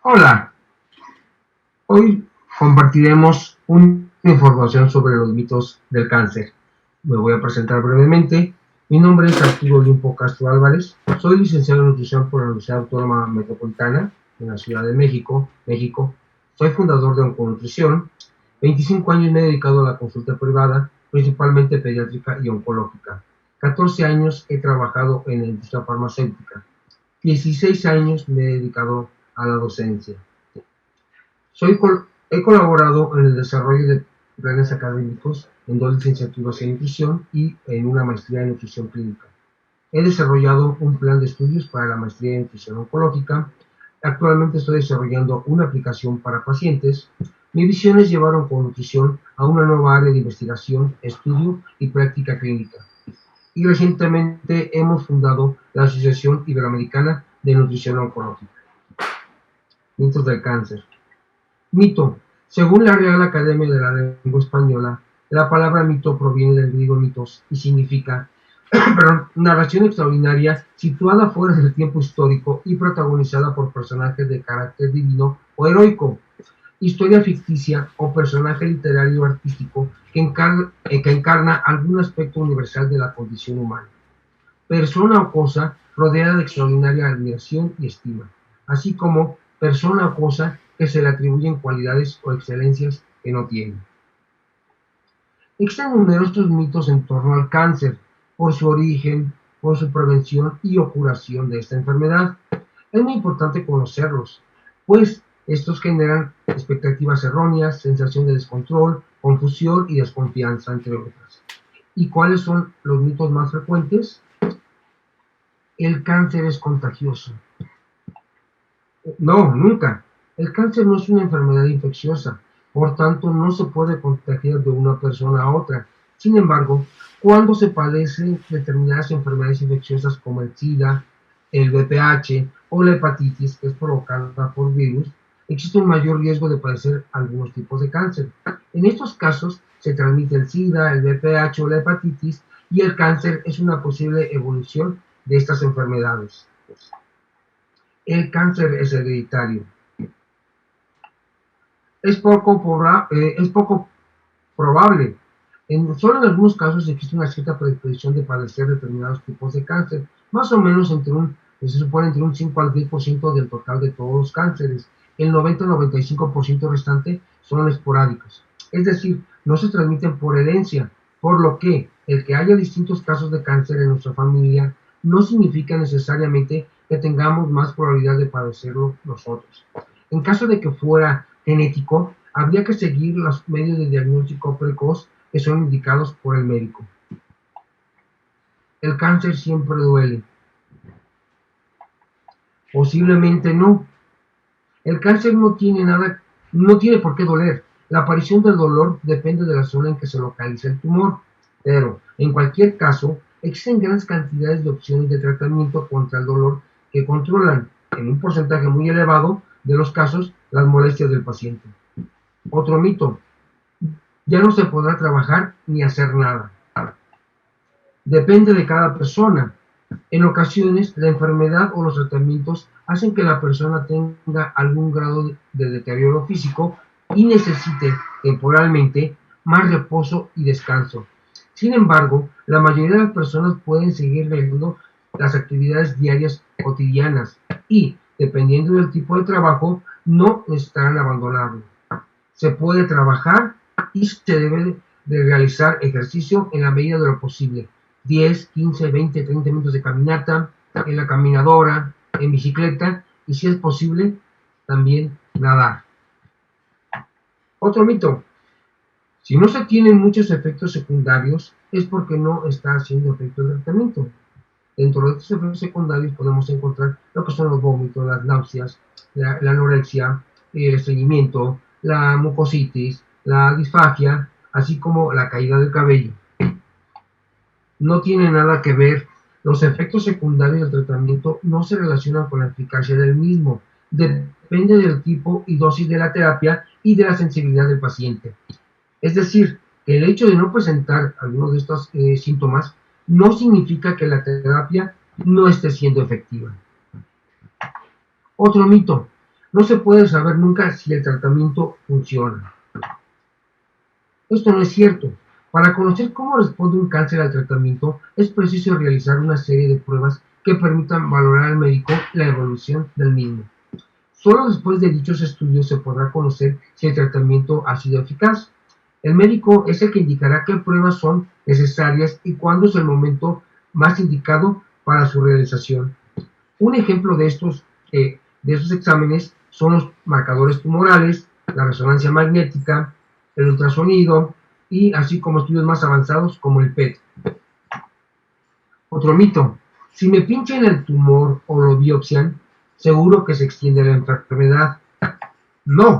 Hola, hoy compartiremos una información sobre los mitos del cáncer. Me voy a presentar brevemente. Mi nombre es Arturo Olimpo Castro Álvarez. Soy licenciado en nutrición por la Universidad Autónoma Metropolitana en la Ciudad de México, México. Soy fundador de Onconutrición. 25 años me he dedicado a la consulta privada, principalmente pediátrica y oncológica. 14 años he trabajado en la industria farmacéutica. 16 años me he dedicado a la docencia. He colaborado en el desarrollo de planes académicos en 2 licenciaturas en nutrición y en una maestría en nutrición clínica. He desarrollado un plan de estudios para la maestría en nutrición oncológica. Actualmente estoy desarrollando una aplicación para pacientes. Mi visión es llevar Onconutrición a una nueva área de investigación, estudio y práctica clínica. Y recientemente hemos fundado la Asociación Iberoamericana de Nutrición Oncológica. Mitos del cáncer. Mito. Según la Real Academia de la Lengua Española, la palabra mito proviene del griego mitos y significa narración extraordinaria situada fuera del tiempo histórico y protagonizada por personajes de carácter divino o heroico. Historia ficticia o personaje literario o artístico que encarna algún aspecto universal de la condición humana. Persona o cosa rodeada de extraordinaria admiración y estima, así como persona o cosa que se le atribuyen cualidades o excelencias que no tiene. Existen numerosos mitos en torno al cáncer, por su origen, por su prevención y o curación de esta enfermedad. Es muy importante conocerlos, pues estos generan expectativas erróneas, sensación de descontrol, confusión y desconfianza, entre otras. ¿Y cuáles son los mitos más frecuentes? El cáncer es contagioso. No, nunca. El cáncer no es una enfermedad infecciosa, por tanto no se puede contagiar de una persona a otra. Sin embargo, cuando se padecen determinadas enfermedades infecciosas como el SIDA, el VPH o la hepatitis, que es provocada por virus, existe un mayor riesgo de padecer algunos tipos de cáncer. En estos casos se transmite el SIDA, el VPH o la hepatitis, y el cáncer es una posible evolución de estas enfermedades. El cáncer es hereditario. Es poco probable. Solo en algunos casos existe una cierta predisposición de padecer determinados tipos de cáncer, más o menos se supone entre un 5 al 10% del total de todos los cánceres. El 90-95% restante son esporádicos, es decir, no se transmiten por herencia, por lo que el que haya distintos casos de cáncer en nuestra familia no significa necesariamente que tengamos más probabilidad de padecerlo nosotros. En caso de que fuera genético, habría que seguir los medios de diagnóstico precoz que son indicados por el médico. El cáncer siempre duele. Posiblemente no. El cáncer no tiene por qué doler. La aparición del dolor depende de la zona en que se localiza el tumor, pero en cualquier caso existen grandes cantidades de opciones de tratamiento contra el dolor que controlan, en un porcentaje muy elevado de los casos, las molestias del paciente. Otro mito: ya no se podrá trabajar ni hacer nada. Depende de cada persona. En ocasiones, la enfermedad o los tratamientos hacen que la persona tenga algún grado de deterioro físico y necesite temporalmente más reposo y descanso. Sin embargo, la mayoría de las personas pueden seguir realizando las actividades diarias cotidianas y, dependiendo del tipo de trabajo, no necesitarán abandonarlo. Se puede trabajar y se debe de realizar ejercicio en la medida de lo posible. 10, 15, 20, 30 minutos de caminata, en la caminadora, en bicicleta y, si es posible, también nadar. Otro mito: si no se tienen muchos efectos secundarios es porque no está haciendo efecto el tratamiento. Dentro de estos efectos secundarios podemos encontrar lo que son los vómitos, las náuseas, la anorexia, el estreñimiento, la mucositis, la disfagia, así como la caída del cabello. No tiene nada que ver. Los efectos secundarios del tratamiento no se relacionan con la eficacia del mismo. Depende del tipo y dosis de la terapia y de la sensibilidad del paciente. Es decir, que el hecho de no presentar algunos de estos síntomas no significa que la terapia no esté siendo efectiva. Otro mito: No se puede saber nunca si el tratamiento funciona. Esto no es cierto. Para conocer cómo responde un cáncer al tratamiento, es preciso realizar una serie de pruebas que permitan valorar al médico la evolución del mismo. Solo después de dichos estudios se podrá conocer si el tratamiento ha sido eficaz. El médico es el que indicará qué pruebas son necesarias y cuándo es el momento más indicado para su realización. Un ejemplo de estos exámenes son los marcadores tumorales, la resonancia magnética, el ultrasonido y así como estudios más avanzados como el PET. Otro mito: si me pinchan el tumor o lo biopsian, seguro que se extiende la enfermedad. No,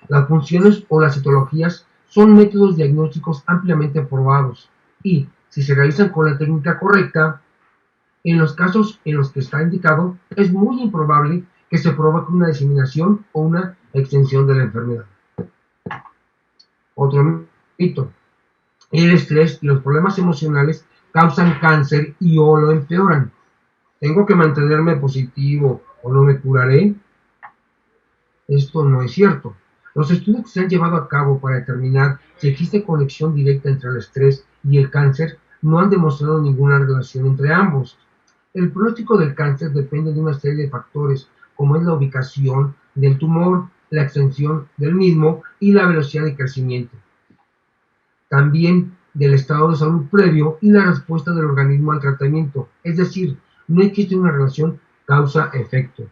las funciones o las citologías son métodos diagnósticos ampliamente probados y, si se realizan con la técnica correcta, en los casos en los que está indicado, es muy improbable que se provoque una diseminación o una extensión de la enfermedad. Otro mito: el estrés y los problemas emocionales causan cáncer y o lo empeoran. ¿Tengo que mantenerme positivo o no me curaré? Esto no es cierto. Los estudios que se han llevado a cabo para determinar si existe conexión directa entre el estrés y el cáncer no han demostrado ninguna relación entre ambos. El pronóstico del cáncer depende de una serie de factores, como es la ubicación del tumor, la extensión del mismo y la velocidad de crecimiento. También del estado de salud previo y la respuesta del organismo al tratamiento. Es decir, no existe una relación causa-efecto.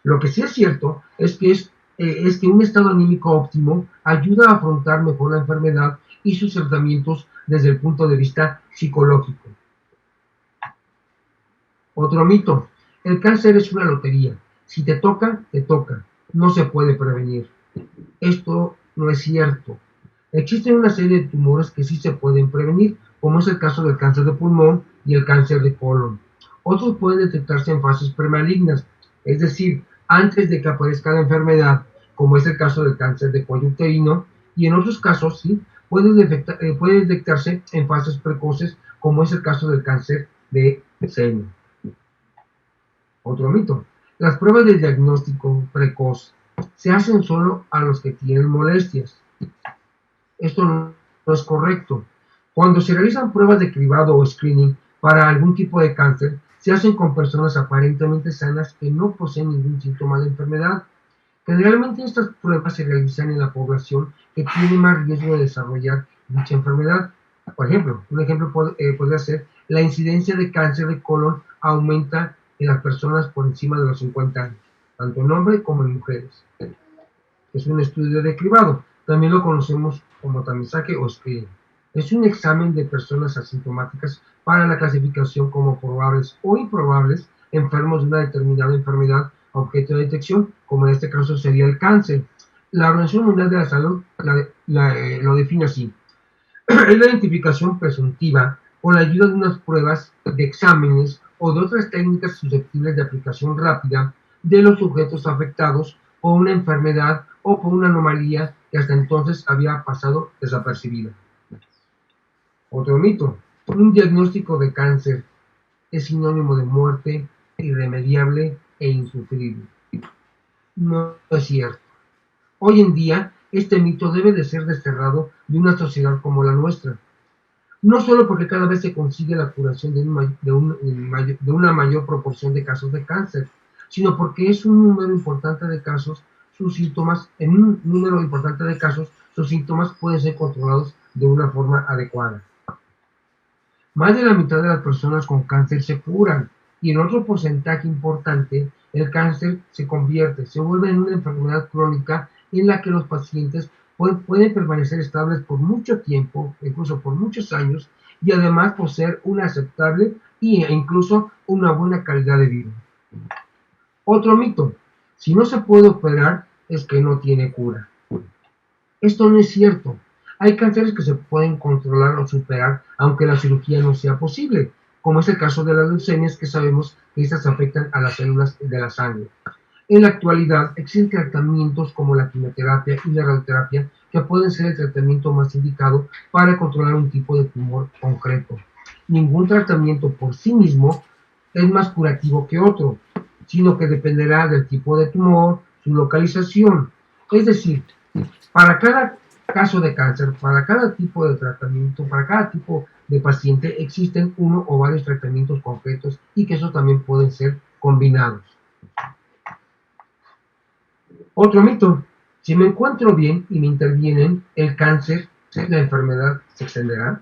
Lo que sí es cierto es que un estado anímico óptimo ayuda a afrontar mejor la enfermedad y sus tratamientos desde el punto de vista psicológico. Otro mito: el cáncer es una lotería. Si te toca, te toca. No se puede prevenir. Esto no es cierto. Existen una serie de tumores que sí se pueden prevenir, como es el caso del cáncer de pulmón y el cáncer de colon. Otros pueden detectarse en fases premalignas, es decir, antes de que aparezca la enfermedad, como es el caso del cáncer de cuello uterino, y en otros casos sí puede detectarse en fases precoces, como es el caso del cáncer de seno. Otro mito: las pruebas de diagnóstico precoz se hacen solo a los que tienen molestias. Esto no es correcto. Cuando se realizan pruebas de cribado o screening para algún tipo de cáncer, se hacen con personas aparentemente sanas que no poseen ningún síntoma de enfermedad. Generalmente estas pruebas se realizan en la población que tiene más riesgo de desarrollar dicha enfermedad. Por ejemplo, un ejemplo podría ser la incidencia de cáncer de colon aumenta en las personas por encima de los 50 años, tanto en hombres como en mujeres. Es un estudio de cribado, también lo conocemos como tamizaje o screening. Es un examen de personas asintomáticas para la clasificación como probables o improbables enfermos de una determinada enfermedad objeto de detección, como en este caso sería el cáncer. La Organización Mundial de la Salud lo define así: es la identificación presuntiva con la ayuda de unas pruebas de exámenes o de otras técnicas susceptibles de aplicación rápida de los sujetos afectados por una enfermedad o por una anomalía que hasta entonces había pasado desapercibida. Otro mito: un diagnóstico de cáncer es sinónimo de muerte irremediable e insufrible. No es cierto. Hoy en día, este mito debe de ser desterrado de una sociedad como la nuestra. No solo porque cada vez se consigue la curación de una mayor proporción de casos de cáncer, sino porque es un número importante de casos, en un número importante de casos, sus síntomas pueden ser controlados de una forma adecuada. Más de la mitad de las personas con cáncer se curan, y en otro porcentaje importante, el cáncer se vuelve en una enfermedad crónica en la que los pacientes pueden permanecer estables por mucho tiempo, incluso por muchos años, y además poseer una aceptable e incluso una buena calidad de vida. Otro mito: si no se puede operar, es que no tiene cura. Esto no es cierto. Hay cánceres que se pueden controlar o superar aunque la cirugía no sea posible, como es el caso de las leucemias, que sabemos que estas afectan a las células de la sangre. En la actualidad existen tratamientos como la quimioterapia y la radioterapia que pueden ser el tratamiento más indicado para controlar un tipo de tumor concreto. Ningún tratamiento por sí mismo es más curativo que otro, sino que dependerá del tipo de tumor, su localización. Es decir, para cada caso de cáncer, para cada tipo de tratamiento, para cada tipo de paciente, existen uno o varios tratamientos concretos y que esos también pueden ser combinados. Otro mito: si me encuentro bien y me intervienen, el cáncer, la enfermedad se extenderá.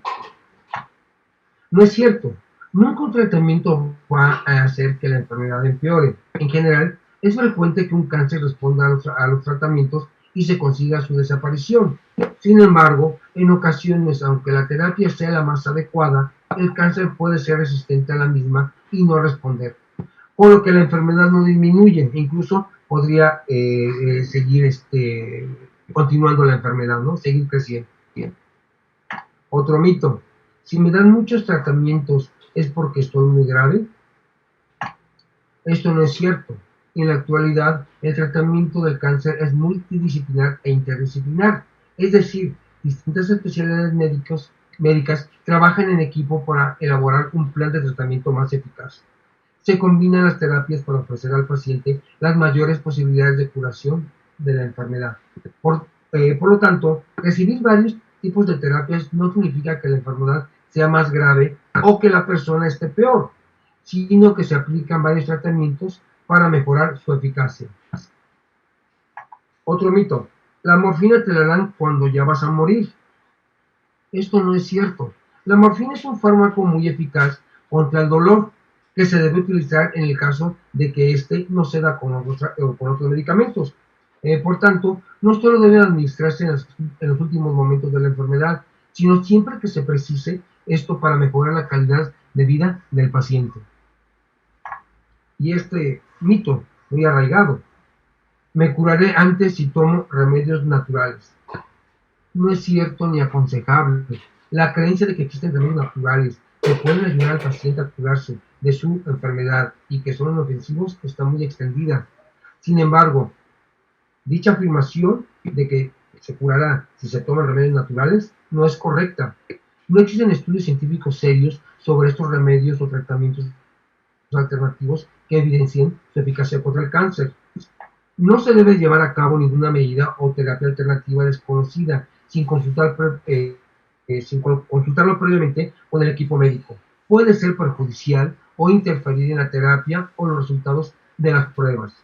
No es cierto. Nunca un tratamiento va a hacer que la enfermedad empeore. En general, es frecuente que un cáncer responda a los tratamientos y se consiga su desaparición. Sin embargo, en ocasiones, aunque la terapia sea la más adecuada, el cáncer puede ser resistente a la misma y no responder, por lo que la enfermedad no disminuye, incluso podría seguir continuando la enfermedad, ¿no? Seguir creciendo. Otro mito: si me dan muchos tratamientos, ¿es porque estoy muy grave? Esto no es cierto. En la actualidad, el tratamiento del cáncer es multidisciplinar e interdisciplinar, es decir, distintas especialidades médicas trabajan en equipo para elaborar un plan de tratamiento más eficaz. Se combinan las terapias para ofrecer al paciente las mayores posibilidades de curación de la enfermedad. Por lo tanto, recibir varios tipos de terapias no significa que la enfermedad sea más grave o que la persona esté peor, sino que se aplican varios tratamientos para mejorar su eficacia. Otro mito: la morfina te la dan cuando ya vas a morir. Esto no es cierto. La morfina es un fármaco muy eficaz contra el dolor que se debe utilizar en el caso de que éste no se da con otros medicamentos. Por tanto, no solo debe administrarse en los últimos momentos de la enfermedad, sino siempre que se precise, esto para mejorar la calidad de vida del paciente. Y este mito muy arraigado: me curaré antes si tomo remedios naturales. No es cierto ni aconsejable. La creencia de que existen remedios naturales que pueden ayudar al paciente a curarse de su enfermedad y que son inofensivos está muy extendida. Sin embargo, dicha afirmación de que se curará si se toman remedios naturales no es correcta. No existen estudios científicos serios sobre estos remedios o tratamientos alternativos que evidencien su eficacia contra el cáncer. No se debe llevar a cabo ninguna medida o terapia alternativa desconocida sin consultarlo previamente con el equipo médico. Puede ser perjudicial o interferir en la terapia o los resultados de las pruebas.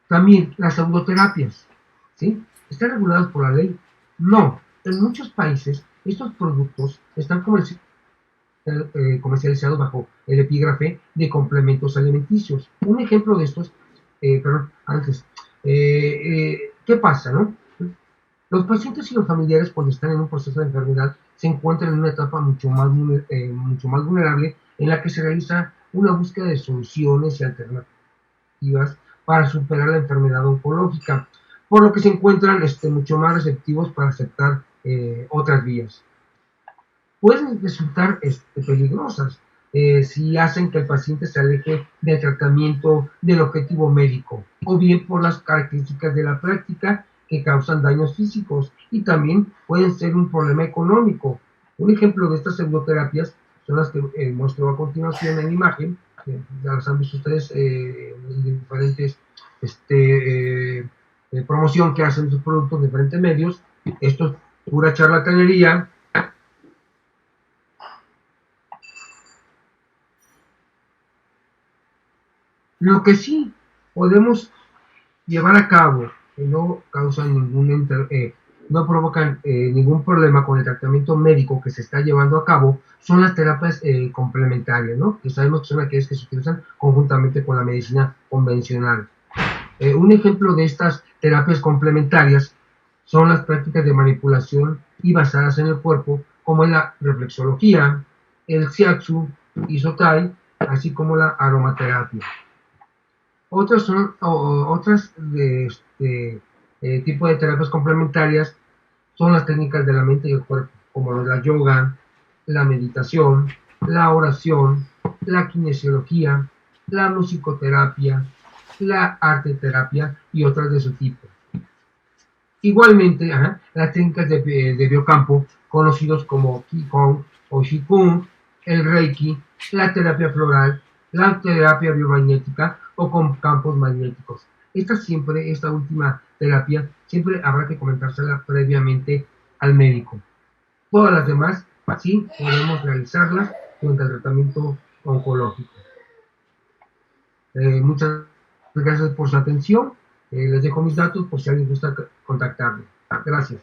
También las pseudoterapias, ¿sí? ¿Están reguladas por la ley? No. En muchos países estos productos están comercializados bajo el epígrafe de complementos alimenticios. Un ejemplo de estos, ¿qué pasa, no? Los pacientes y los familiares, cuando están en un proceso de enfermedad, se encuentran en una etapa mucho más vulnerable, en la que se realiza una búsqueda de soluciones y alternativas para superar la enfermedad oncológica, por lo que se encuentran mucho más receptivos para aceptar otras vías. Pueden resultar peligrosas si hacen que el paciente se aleje del tratamiento del objetivo médico, o bien por las características de la práctica que causan daños físicos, y también pueden ser un problema económico. Un ejemplo de estas pseudoterapias son las que muestro a continuación en imagen. Ya las han visto ustedes en diferentes promoción que hacen sus productos en diferentes medios. Esto es pura charlatanería. Lo que sí podemos llevar a cabo, que no causan no provocan ningún problema con el tratamiento médico que se está llevando a cabo, son las terapias complementarias, ¿no? Que sabemos que son aquellas que se utilizan conjuntamente con la medicina convencional. Un ejemplo de estas terapias complementarias son las prácticas de manipulación y basadas en el cuerpo, como en la reflexología, el shiatsu, isotai, así como la aromaterapia. Otras tipo de terapias complementarias son las técnicas de la mente y el cuerpo, como la yoga, la meditación, la oración, la kinesiología, la musicoterapia, la arteterapia y otras de su tipo. Igualmente, las técnicas de biocampo, conocidos como Qigong o Qigong, el Reiki, la terapia floral, la terapia biomagnética o con campos magnéticos. Esta última terapia, siempre habrá que comentársela previamente al médico. Todas las demás, sí, podemos realizarlas durante el tratamiento oncológico. Muchas gracias por su atención. Les dejo mis datos por si alguien gusta contactarme. Gracias.